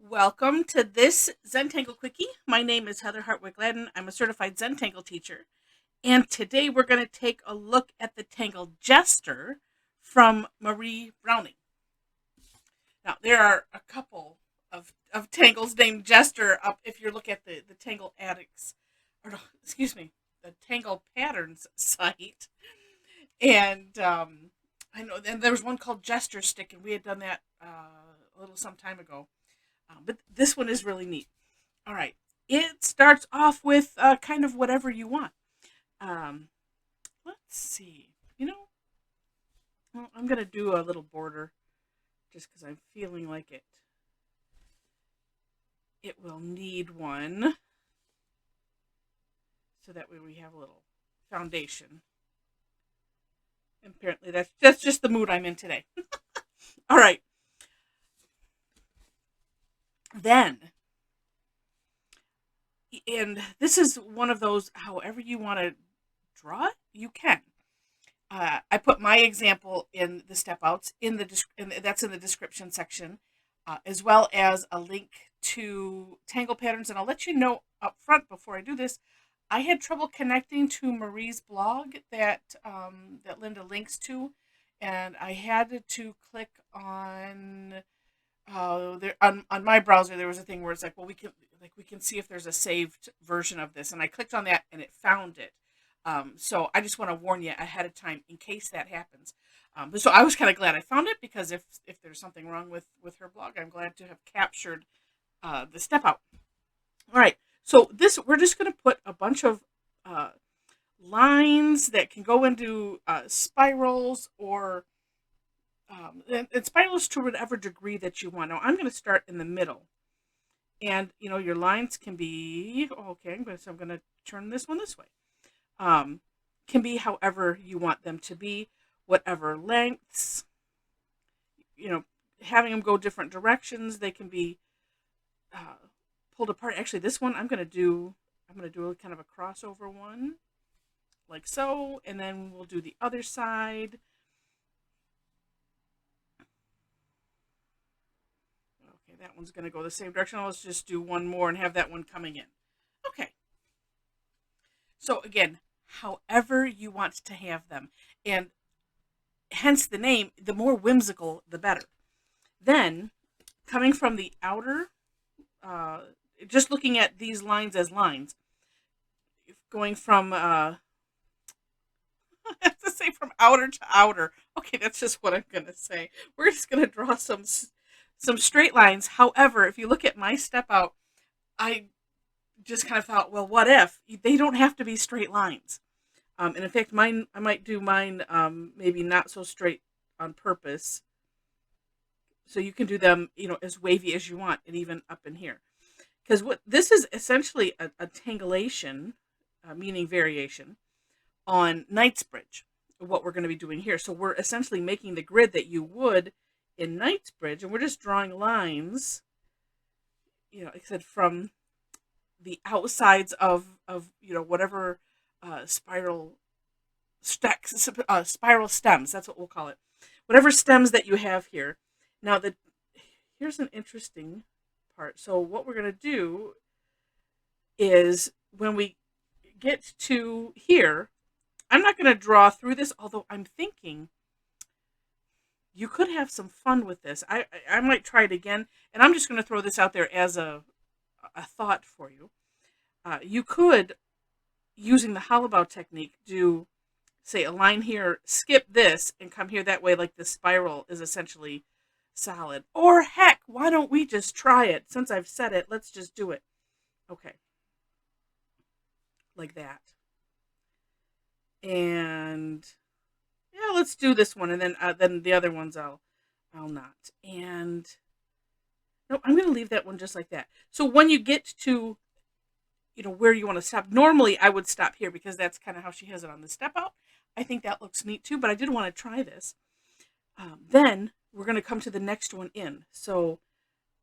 Welcome to this Zentangle Quickie. My name is Heather Hartwick Gladden. I'm a certified Zentangle teacher. And today we're going to take a look at the tangle Jester from Marie Browning. Now, there are a couple of tangles named Jester up if you look at the Tangle Addicts, or no, excuse me, the Tangle Patterns site. And I know, and there was one called Jester Stick, and we had done that a little some time ago. But this one is really neat. All right. It starts off with kind of whatever you want. Um, let's see. Well, I'm going to do a little border just because I'm feeling like it will need one. So that way we have a little foundation. And apparently that's just the mood I'm in today. All right. Then, and this is one of those, however you want to draw it, you can. I put my example in the step outs that's in the description section, as well as a link to Tangle Patterns. And I'll let you know up front before I do this, I had trouble connecting to Marie's blog that Linda links to, and I had to click on there on my browser. There was a thing where it's like, well, we can see if there's a saved version of this, and I clicked on that and it found it. So I just want to warn you ahead of time in case that happens. But so I was kind of glad I found it, because if there's something wrong with her blog, I'm glad to have captured the step out. All right, so this, we're just going to put a bunch of lines that can go into spirals, or and spirals to whatever degree that you want. Now I'm going to start in the middle, and your lines can be okay. So I'm going to turn this one this way. Can be however you want them to be, whatever lengths. Having them go different directions. They can be pulled apart. Actually, this one I'm going to do a kind of a crossover one, like so, and then we'll do the other side. Okay, that one's going to go the same direction. Let's just do one more and have that one coming in. Okay. So again, however you want to have them, and hence the name, the more whimsical, the better. Then, coming from the outer, just looking at these lines as lines, going from, I have to say from outer to outer. Okay, that's just what I'm going to say. We're just going to draw some straight lines. However, if you look at my step out, I just kind of thought, well, what if? They don't have to be straight lines. And in fact, I might do mine maybe not so straight on purpose. So you can do them, as wavy as you want, and even up in here. Because what this is essentially a tangulation, meaning variation, on Knightsbridge, what we're going to be doing here. So we're essentially making the grid that you would in Knightsbridge, and we're just drawing lines, like I said, from the outsides of whatever spiral spiral stems. That's what we'll call it. Whatever stems that you have here. Now here's an interesting part. So what we're going to do is, when we get to here, I'm not going to draw through this, although I'm thinking you could have some fun with this. I might try it again, and I'm just going to throw this out there as a thought for you. You could, using the hollabow technique, do, say, a line here, skip this, and come here that way, like the spiral is essentially solid. Or heck, why don't we just try it? Since I've said it, let's just do it. Okay. Like that. And yeah, let's do this one, and then the other ones I'll not. And no, I'm going to leave that one just like that. So when you get to where you want to stop, normally I would stop here because that's kind of how she has it on the step out. I think that looks neat too, but I did want to try this. Then we're going to come to the next one in. So,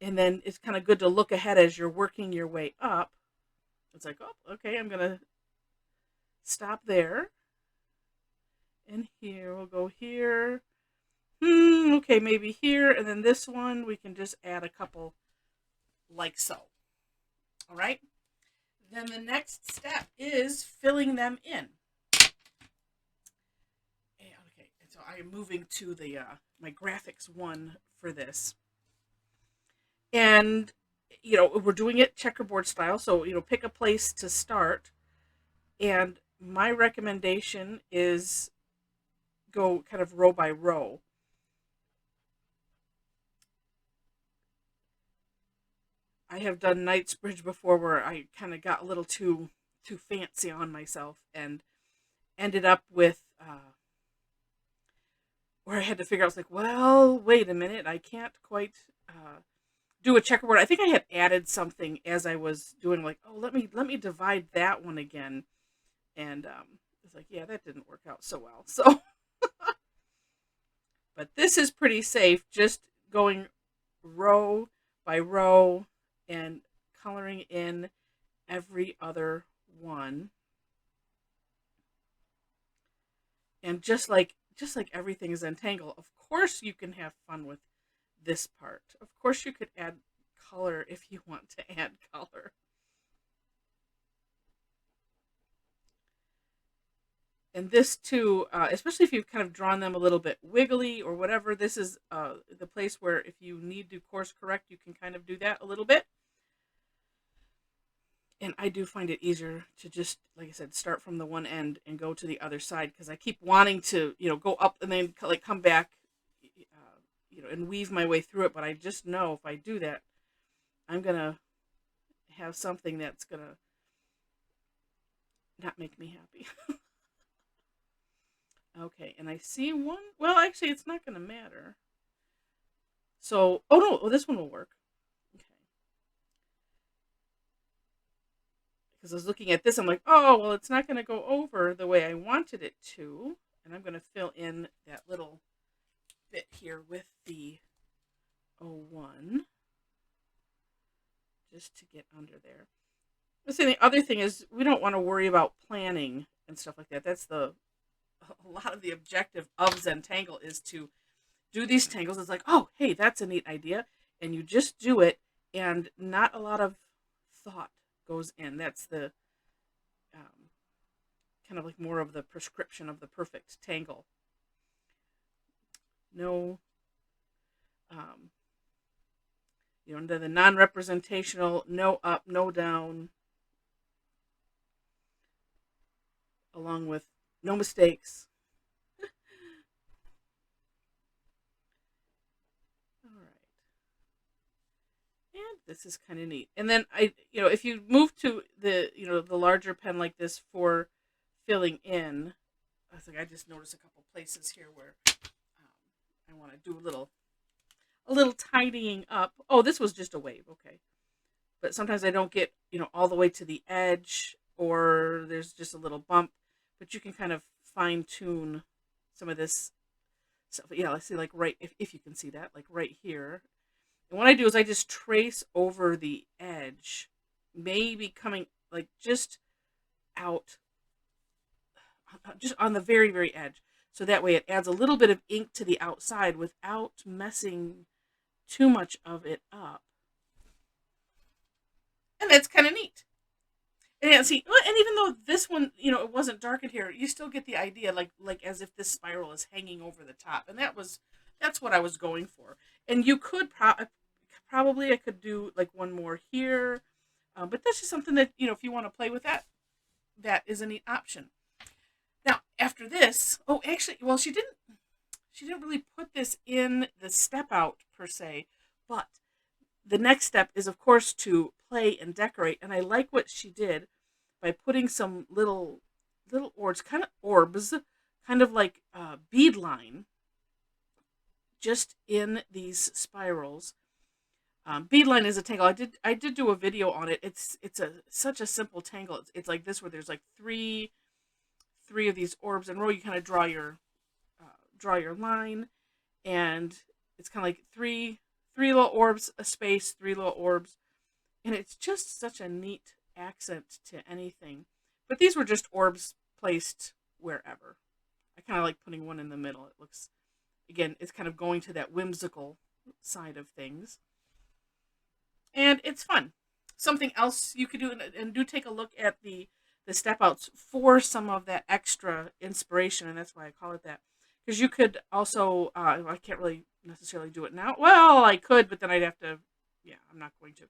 and then it's kind of good to look ahead as you're working your way up. It's like, oh, okay, I'm going to stop there. And here, we'll go here. Okay, maybe here. And then this one, we can just add a couple like so. All right. Then the next step is filling them in. Okay, so I am moving to the my graphics one for this, and we're doing it checkerboard style. So pick a place to start, and my recommendation is go kind of row by row. I have done Knightsbridge before where I kind of got a little too fancy on myself and ended up with where I had to figure out, I was like, well, wait a minute, I can't quite do a checkerboard. I think I had added something as I was doing, like, oh, let me divide that one again, and it's like, yeah, that didn't work out so well. So, but this is pretty safe, just going row by row and coloring in every other one. And just like everything is Zentangle, of course you can have fun with this part. Of course you could add color if you want to add color. And this too, especially if you've kind of drawn them a little bit wiggly or whatever, this is the place where if you need to course correct, you can kind of do that a little bit. And I do find it easier to just, like I said, start from the one end and go to the other side, because I keep wanting to, go up and then like come back, and weave my way through it. But I just know if I do that, I'm going to have something that's going to not make me happy. Okay, and I see one. Well, actually, it's not going to matter. So, oh no, this one will work. Okay. Because I was looking at this, I'm like, oh, well, it's not going to go over the way I wanted it to. And I'm going to fill in that little bit here with the 01. Just to get under there. Let's say the other thing is we don't want to worry about planning and stuff like that. That's a lot of the objective of Zentangle is to do these tangles. It's like, oh, hey, that's a neat idea. And you just do it, and not a lot of thought goes in. That's the kind of like more of the prescription of the perfect tangle. No, the non-representational, no up, no down, along with no mistakes. All right. And this is kind of neat. And then if you move to the, the larger pen like this for filling in, I just noticed a couple places here where I want to do a little tidying up. Oh, this was just a wave. Okay. But sometimes I don't get, all the way to the edge, or there's just a little bump, but you can kind of fine tune some of this stuff. Yeah, let's see, like right, if you can see that, like right here. And what I do is I just trace over the edge, maybe coming like just out, just on the very, very edge. So that way it adds a little bit of ink to the outside without messing too much of it up. And that's kind of neat. And see, and even though this one, it wasn't darkened here, you still get the idea, like as if this spiral is hanging over the top. And that's what I was going for. And you could probably, I could do like one more here, but that's just something that, if you want to play with that, that is a neat option. Now, after this, oh, actually, well, she didn't really put this in the step out per se, but the next step is, of course, to play and decorate. And I like what she did by putting some little orbs, kind of like bead line, just in these spirals. Beadline is a tangle. I did do a video on it. It's such a simple tangle. It's like this, where there's like three of these orbs in a row. You kind of draw your line, and it's kind of like three little orbs, a space, three little orbs, and it's just such a neat accent to anything. But these were just orbs placed wherever. I kind of like putting one in the middle. It looks, again, it's kind of going to that whimsical side of things. and it's fun. Something else you could do, and do take a look at the step outs for some of that extra inspiration, and that's why I call it that. Because you could also, I can't really necessarily do it now. Well, I could, but then I'd have to. Yeah, I'm not going to.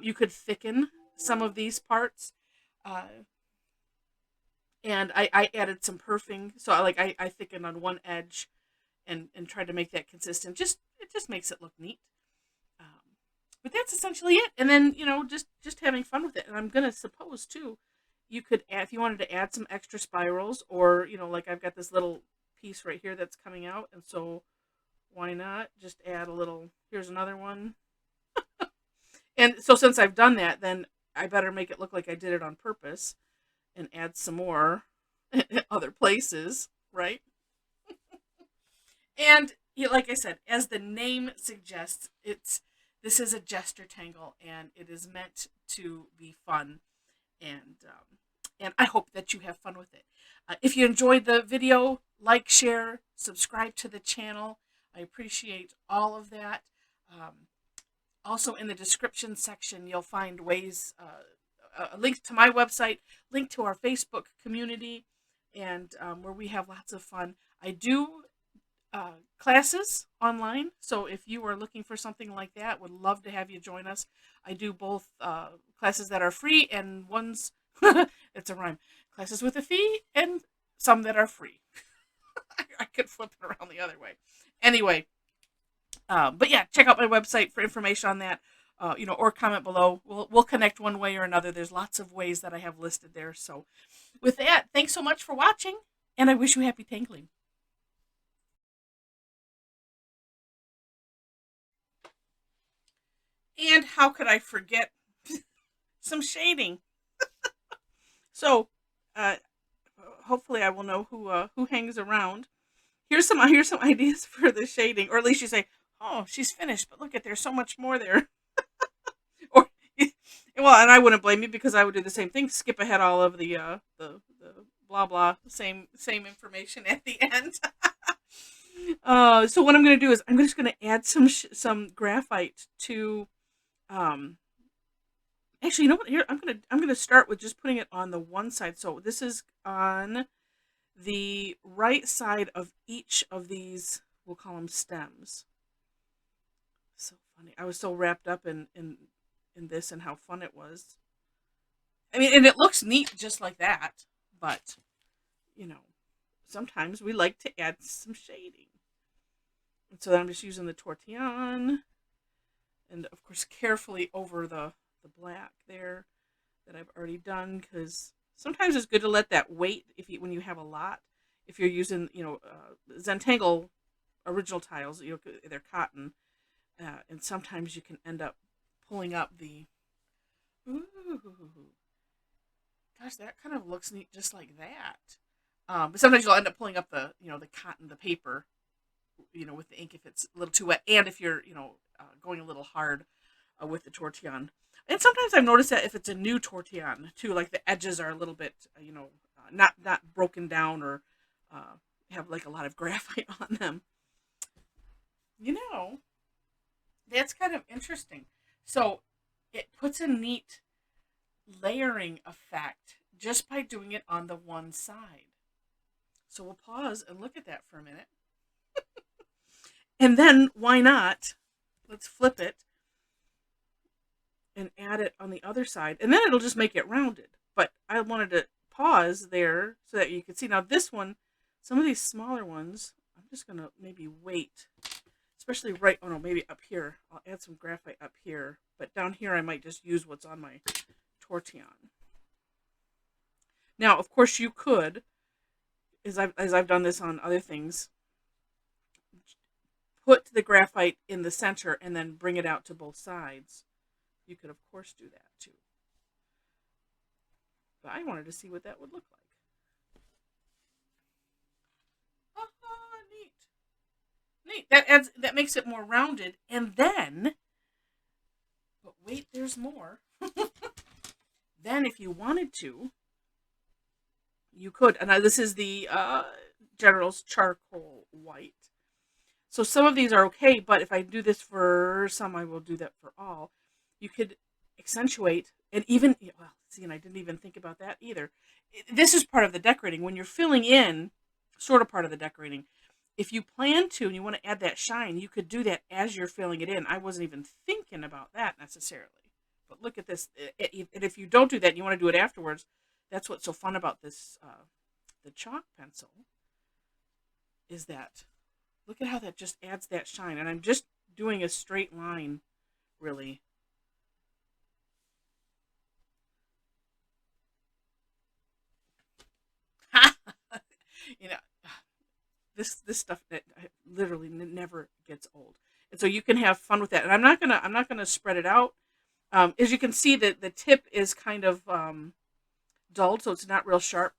You could thicken some of these parts, uh, and I added some perfing. So I thickened on one edge, and tried to make that consistent. It just makes it look neat. Um, but that's essentially it. And then just having fun with it. And I'm gonna suppose too, you could add, if you wanted to add some extra spirals, or like I've got this little piece right here that's coming out, and so why not just add a little? Here's another one. And so since I've done that, then I better make it look like I did it on purpose and add some more other places, right? And like I said, as the name suggests, this is a Jester tangle, and it is meant to be fun, and I hope that you have fun with it. If you enjoyed the video, like, share, subscribe to the channel. I appreciate all of that. Also, in the description section, you'll find ways, a link to my website, link to our Facebook community, and where we have lots of fun. I do classes online, so if you are looking for something like that, would love to have you join us. I do both classes that are free and ones it's a rhyme, classes with a fee, and some that are free. I could flip it around the other way. Anyway, but yeah, check out my website for information on that, or comment below. We'll connect one way or another. There's lots of ways that I have listed there. So with that, thanks so much for watching, and I wish you happy tangling. And how could I forget some shading? So, hopefully I will know who hangs around. Here's some ideas for the shading, or at least you say, "Oh, she's finished," but look at, there's so much more there. Or, well, and I wouldn't blame you, because I would do the same thing. Skip ahead all of the blah blah, same information at the end. So what I'm going to do is I'm just going to add some graphite to. Actually, you know what? Here, I'm gonna start with just putting it on the one side. So this is on the right side of each of these. We'll call them stems. So funny. I was so wrapped up in this and how fun it was. I mean, and it looks neat just like that. But sometimes we like to add some shading. And so then I'm just using the tortillon, and of course carefully over the black there that I've already done, because sometimes it's good to let that wait when you have a lot. If you're using Zentangle original tiles, they're cotton, and sometimes you can end up pulling up the. Ooh, gosh, that kind of looks neat just like that. But sometimes you'll end up pulling up the the cotton, the paper, with the ink if it's a little too wet, and if you're going a little hard with the tortillon. And sometimes I've noticed that if it's a new tortillon too, like the edges are a little bit, not broken down, or have like a lot of graphite on them. That's kind of interesting. So it puts a neat layering effect just by doing it on the one side. So we'll pause and look at that for a minute. And then why not? Let's flip it and add it on the other side, and then it'll just make it rounded. But I wanted to pause there so that you can see. Now this one, some of these smaller ones, I'm just going to maybe wait, especially maybe up here. I'll add some graphite up here, but down here I might just use what's on my tortillon. Now, of course, you could, as I've done this on other things, put the graphite in the center and then bring it out to both sides. You could, of course, do that too. But I wanted to see what that would look like. Neat. Neat. That makes it more rounded. And then, but wait, there's more. Then, if you wanted to, you could. And this is the General's Charcoal White. So some of these are okay, but if I do this for some, I will do that for all. you could accentuate, and even, well, see, and I didn't even think about that either. This is part of the decorating. When you're filling in, sort of part of the decorating, if you plan to and you want to add that shine, you could do that as you're filling it in. I wasn't even thinking about that necessarily. But look at this. And if you don't do that and you want to do it afterwards, that's what's so fun about this, the chalk pencil, is that, look at how that just adds that shine. And I'm just doing a straight line, really. You know, this stuff that literally never gets old, and so you can have fun with that. And I'm not gonna spread it out. As you can see, that the tip is kind of dulled, so it's not real sharp,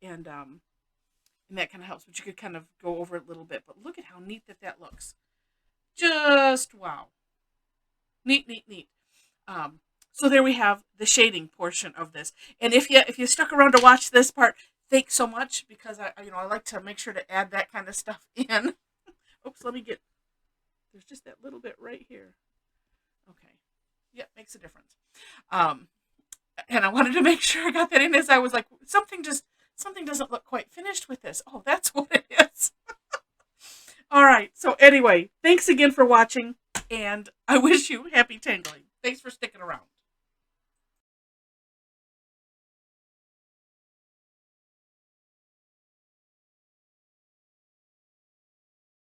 and that kind of helps. But you could kind of go over it a little bit. But look at how neat that looks. Just wow, neat, neat, neat. So there we have the shading portion of this. And if you stuck around to watch this part, thanks so much, because I like to make sure to add that kind of stuff in. Oops, let me get, there's just that little bit right here. Okay. Yeah, makes a difference. And I wanted to make sure I got that in, as I was like, something doesn't look quite finished with this. Oh, that's what it is. All right. So anyway, thanks again for watching, and I wish you happy tangling. Thanks for sticking around.